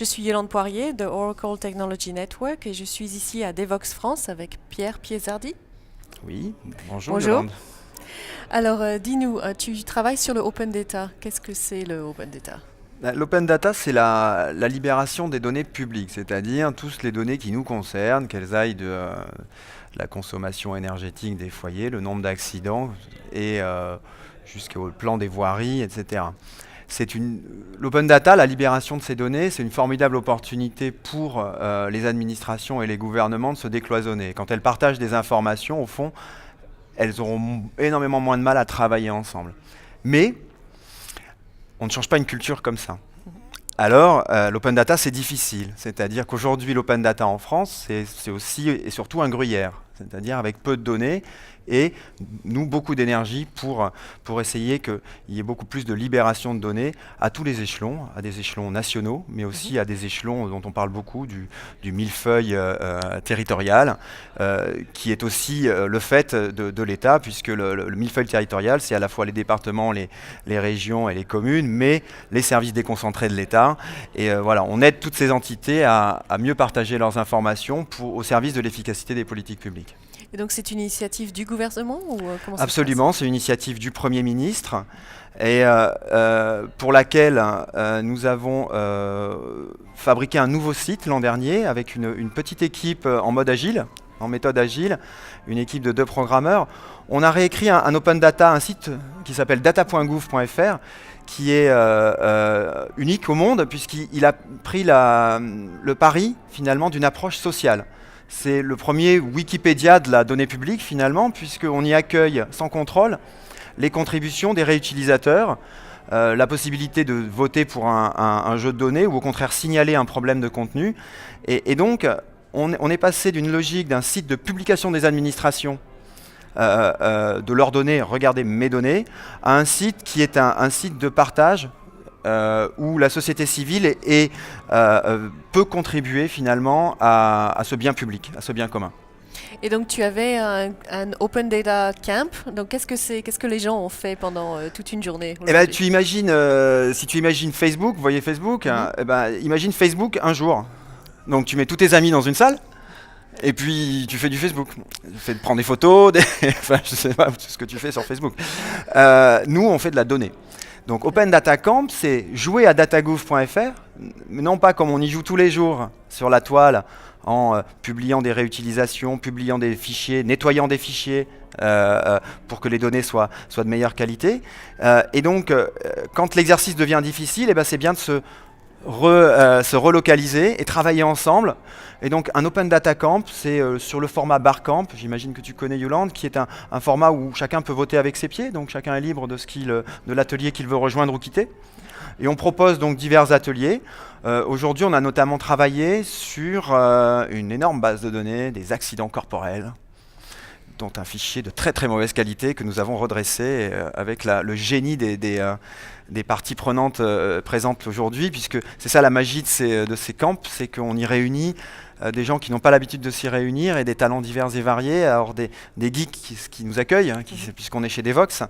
Je suis Yolande Poirier de Oracle Technology Network et je suis ici à Devox France avec Pierre Piezardi. Oui, bonjour Bonjour. Yolande. Alors, dis-nous, tu travailles sur le Open Data. Qu'est-ce que c'est le Open Data? L'open data, c'est la libération des données publiques, c'est-à-dire toutes les données qui nous concernent, qu'elles aillent de la consommation énergétique des foyers, le nombre d'accidents et jusqu'au plan des voiries, etc. L'open data, la libération de ces données, c'est une formidable opportunité pour les administrations et les gouvernements de se décloisonner. Quand elles partagent des informations, au fond, elles auront énormément moins de mal à travailler ensemble. Mais on ne change pas une culture comme ça. Alors, l'open data, c'est difficile. C'est-à-dire qu'aujourd'hui, l'open data en France, c'est aussi et surtout un gruyère. C'est-à-dire avec peu de données et nous, beaucoup d'énergie pour essayer qu'il y ait beaucoup plus de libération de données à tous les échelons, à des échelons nationaux, mais aussi à des échelons dont on parle beaucoup, du millefeuille territorial, qui est aussi le fait de l'État, puisque le millefeuille territorial, c'est à la fois les départements, les régions et les communes, mais les services déconcentrés de l'État. Et voilà, on aide toutes ces entités à mieux partager leurs informations au service de l'efficacité des politiques publiques. Et donc, c'est une initiative du gouvernement ou comment ça se Absolument, c'est une initiative du Premier ministre et pour laquelle nous avons fabriqué un nouveau site l'an dernier avec une petite équipe en mode agile, en méthode agile, une équipe de 2 programmeurs. On a réécrit un open data, un site qui s'appelle data.gouv.fr qui est unique au monde puisqu'il a pris le pari finalement d'une approche sociale. C'est le premier Wikipédia de la donnée publique finalement, puisqu'on y accueille sans contrôle les contributions des réutilisateurs, la possibilité de voter pour un jeu de données ou au contraire signaler un problème de contenu. Et donc, on est passé d'une logique d'un site de publication des administrations, de leurs données, regardez mes données, à un site qui est un site de partage où la société civile peut contribuer finalement à ce bien public, à ce bien commun. Et donc, tu avais un Open Data Camp. Donc, qu'est-ce que les gens ont fait pendant toute une journée Eh ben, aujourd'hui? si tu imagines Facebook, vous voyez Facebook, eh ben, imagine Facebook un jour. Donc tu mets tous tes amis dans une salle, et puis tu fais du Facebook. Tu fais prendre des photos, enfin, je sais pas tout ce que tu fais sur Facebook. Nous, on fait de la donnée. Donc Open Data Camp, c'est jouer à datagouv.fr, non pas comme on y joue tous les jours sur la toile, en publiant des réutilisations, publiant des fichiers, nettoyant des fichiers pour que les données soient de meilleure qualité. Et donc, quand l'exercice devient difficile, eh ben, c'est bien de se relocaliser et travailler ensemble. Et donc un Open Data Camp, c'est sur le format Barcamp, j'imagine que tu connais Yolande, qui est un format où chacun peut voter avec ses pieds, donc chacun est libre de l'atelier qu'il veut rejoindre ou quitter. Et on propose donc divers ateliers. Aujourd'hui, on a notamment travaillé sur une énorme base de données des accidents corporels, dont un fichier de très très mauvaise qualité que nous avons redressé avec le génie des parties prenantes présentes aujourd'hui, puisque c'est ça la magie de ces camps, c'est qu'on y réunit des gens qui n'ont pas l'habitude de s'y réunir et des talents divers et variés, alors des geeks qui nous accueillent, puisqu'on est chez Devox,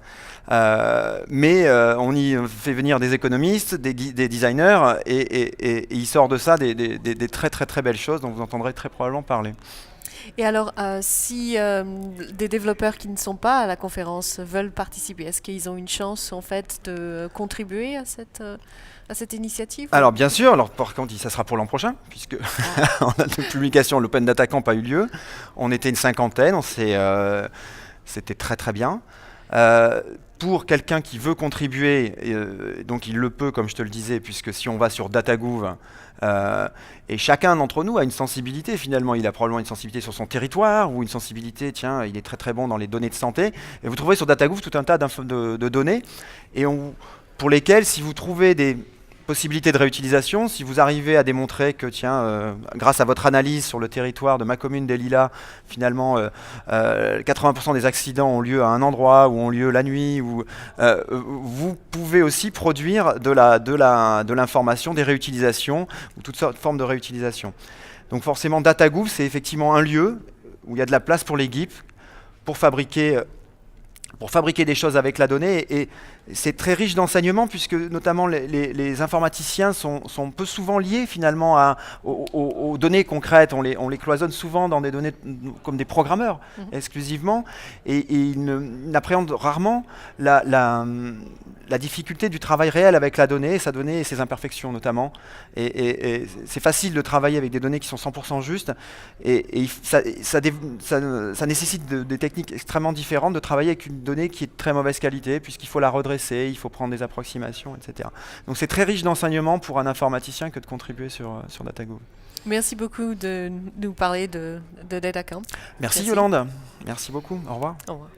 mais on y fait venir des économistes, des designers, et il sort de ça des très très très belles choses dont vous entendrez très probablement parler. Et alors, si des développeurs qui ne sont pas à la conférence veulent participer, est-ce qu'ils ont une chance en fait de contribuer à cette initiative? Alors bien sûr, alors par contre ça sera pour l'an prochain, puisque la publication, l'Open Data Camp a eu lieu. On était une cinquantaine, c'était très très bien. Pour quelqu'un qui veut contribuer, donc il le peut, comme je te le disais, puisque si on va sur Datagouv, et chacun d'entre nous a une sensibilité finalement, il a probablement une sensibilité sur son territoire, ou une sensibilité, tiens, il est très très bon dans les données de santé, et vous trouverez sur Datagouv tout un tas de données, pour lesquelles, si vous trouvez des possibilités de réutilisation, si vous arrivez à démontrer que, tiens, grâce à votre analyse sur le territoire de ma commune des Lilas, finalement, 80% des accidents ont lieu à un endroit ou ont lieu la nuit, vous pouvez aussi produire de l'information, des réutilisations ou toutes sortes de formes de réutilisation. Donc forcément, Datagouv, c'est effectivement un lieu où il y a de la place pour les geeks, pour fabriquer pour fabriquer des choses avec la donnée. Et c'est très riche d'enseignements, puisque notamment les informaticiens sont peu souvent liés finalement aux données concrètes. On les cloisonne souvent dans des données comme des programmeurs exclusivement, et ils n'appréhendent rarement la difficulté du travail réel avec la donnée, sa donnée et ses imperfections notamment. Et c'est facile de travailler avec des données qui sont 100% justes, et ça nécessite des techniques extrêmement différentes de travailler avec une donnée qui est de très mauvaise qualité, puisqu'il faut la redresser, il faut prendre des approximations, etc. Donc c'est très riche d'enseignements pour un informaticien que de contribuer sur DataGo. Merci beaucoup de nous parler de DataCamp. Merci Yolande, merci beaucoup, au revoir. Au revoir.